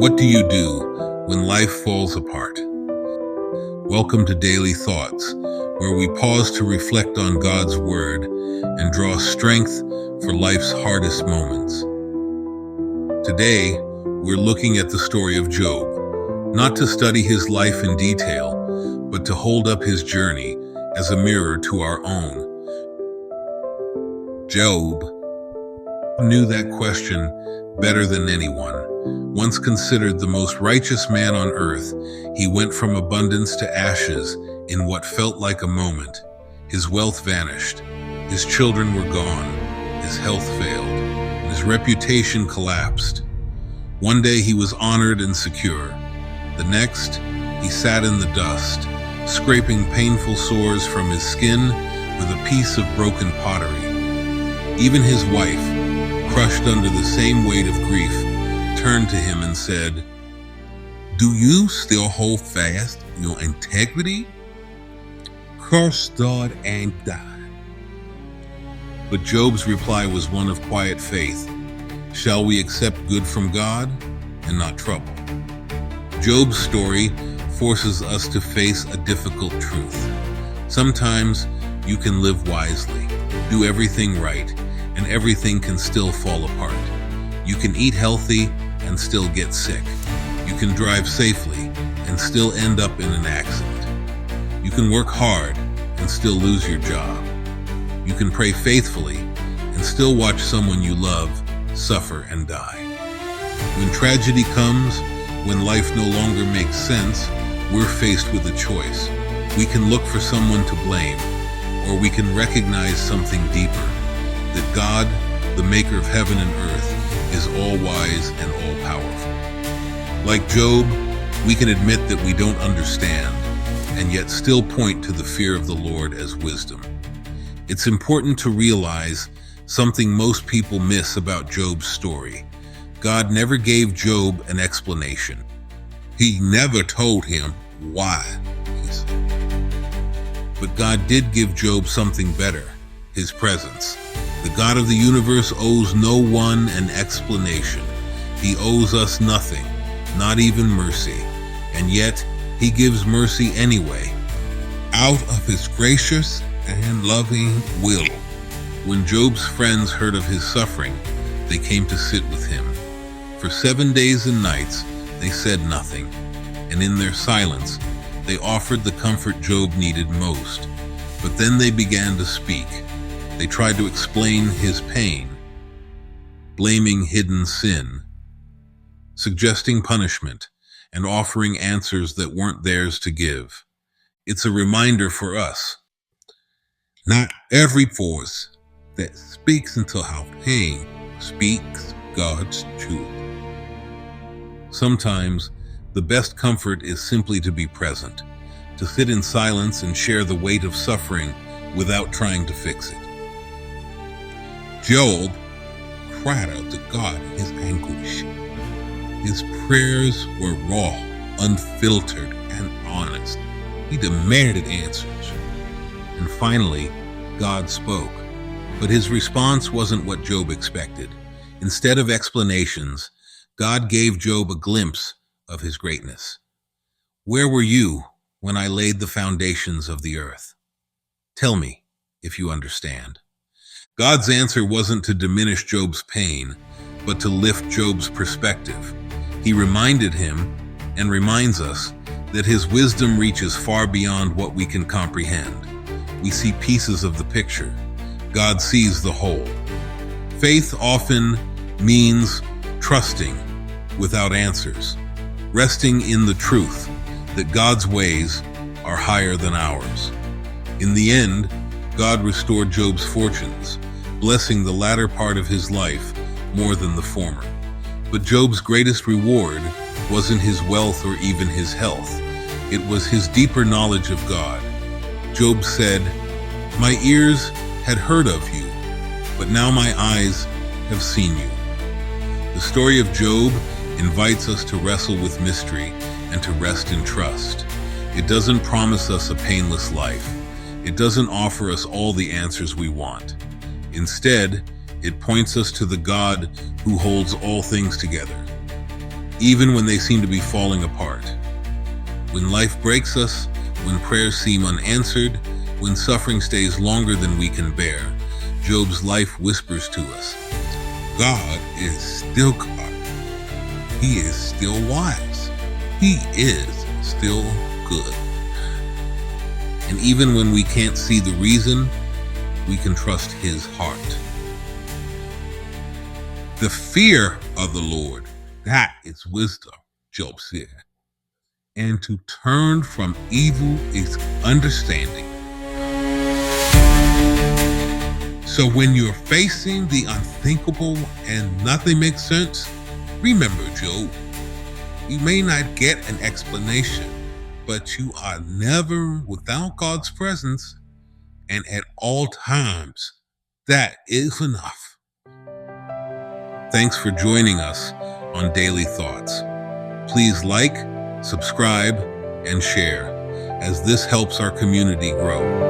What do you do when life falls apart? Welcome to Daily Thoughts, where we pause to reflect on God's Word and draw strength for life's hardest moments. Today, we're looking at the story of Job, not to study his life in detail, but to hold up his journey as a mirror to our own. Job knew that question better than anyone. Once considered the most righteous man on earth, he went from abundance to ashes in what felt like a moment. His wealth vanished, his children were gone, his health failed, and his reputation collapsed. One day he was honored and secure. The next, he sat in the dust, scraping painful sores from his skin with a piece of broken pottery. Even his wife, crushed under the same weight of grief, turned to him and said, "Do you still hold fast your integrity? Curse God and die." But Job's reply was one of quiet faith. Shall we accept good from God and not trouble? Job's story forces us to face a difficult truth. Sometimes you can live wisely, do everything right, and everything can still fall apart. You can eat healthy and still get sick. You can drive safely and still end up in an accident. You can work hard and still lose your job. You can pray faithfully and still watch someone you love suffer and die. When tragedy comes, when life no longer makes sense, we're faced with a choice. We can look for someone to blame, or we can recognize something deeper, that God, the maker of heaven and earth, is all-wise and all-powerful. Like Job, we can admit that we don't understand, and yet still point to the fear of the Lord as wisdom. It's important to realize something most people miss about Job's story. God never gave Job an explanation. He never told him why, he said. But God did give Job something better, his presence. The God of the universe owes no one an explanation. He owes us nothing, not even mercy. And yet, he gives mercy anyway, out of his gracious and loving will. When Job's friends heard of his suffering, they came to sit with him. For 7 days and nights, they said nothing, and in their silence, they offered the comfort Job needed most. But then they began to speak. They tried to explain his pain, blaming hidden sin, suggesting punishment, and offering answers that weren't theirs to give. It's a reminder for us. Not every voice that speaks into our pain speaks God's truth. Sometimes the best comfort is simply to be present, to sit in silence and share the weight of suffering without trying to fix it. Job cried out to God in his anguish. His prayers were raw, unfiltered, and honest. He demanded answers. And finally, God spoke. But his response wasn't what Job expected. Instead of explanations, God gave Job a glimpse of his greatness. Where were you when I laid the foundations of the earth? Tell me if you understand. God's answer wasn't to diminish Job's pain, but to lift Job's perspective. He reminded him, and reminds us, that his wisdom reaches far beyond what we can comprehend. We see pieces of the picture. God sees the whole. Faith often means trusting without answers, resting in the truth that God's ways are higher than ours. In the end, God restored Job's fortunes, blessing the latter part of his life more than the former. But Job's greatest reward wasn't his wealth or even his health. It was his deeper knowledge of God. Job said, "My ears had heard of you, but now my eyes have seen you." The story of Job invites us to wrestle with mystery and to rest in trust. It doesn't promise us a painless life. It doesn't offer us all the answers we want. Instead, it points us to the God who holds all things together. even when they seem to be falling apart. When life breaks us, when prayers seem unanswered, when suffering stays longer than we can bear, Job's life whispers to us, God is still God. He is still wise. He is still good. And even when we can't see the reason, we can trust his heart. The fear of the Lord, that is wisdom, Job said. And to turn from evil is understanding. So when you're facing the unthinkable and nothing makes sense, remember, Job, you may not get an explanation, but you are never without God's presence, and at all times, that is enough. Thanks for joining us on Daily Thoughts. Please like, subscribe, and share, as this helps our community grow.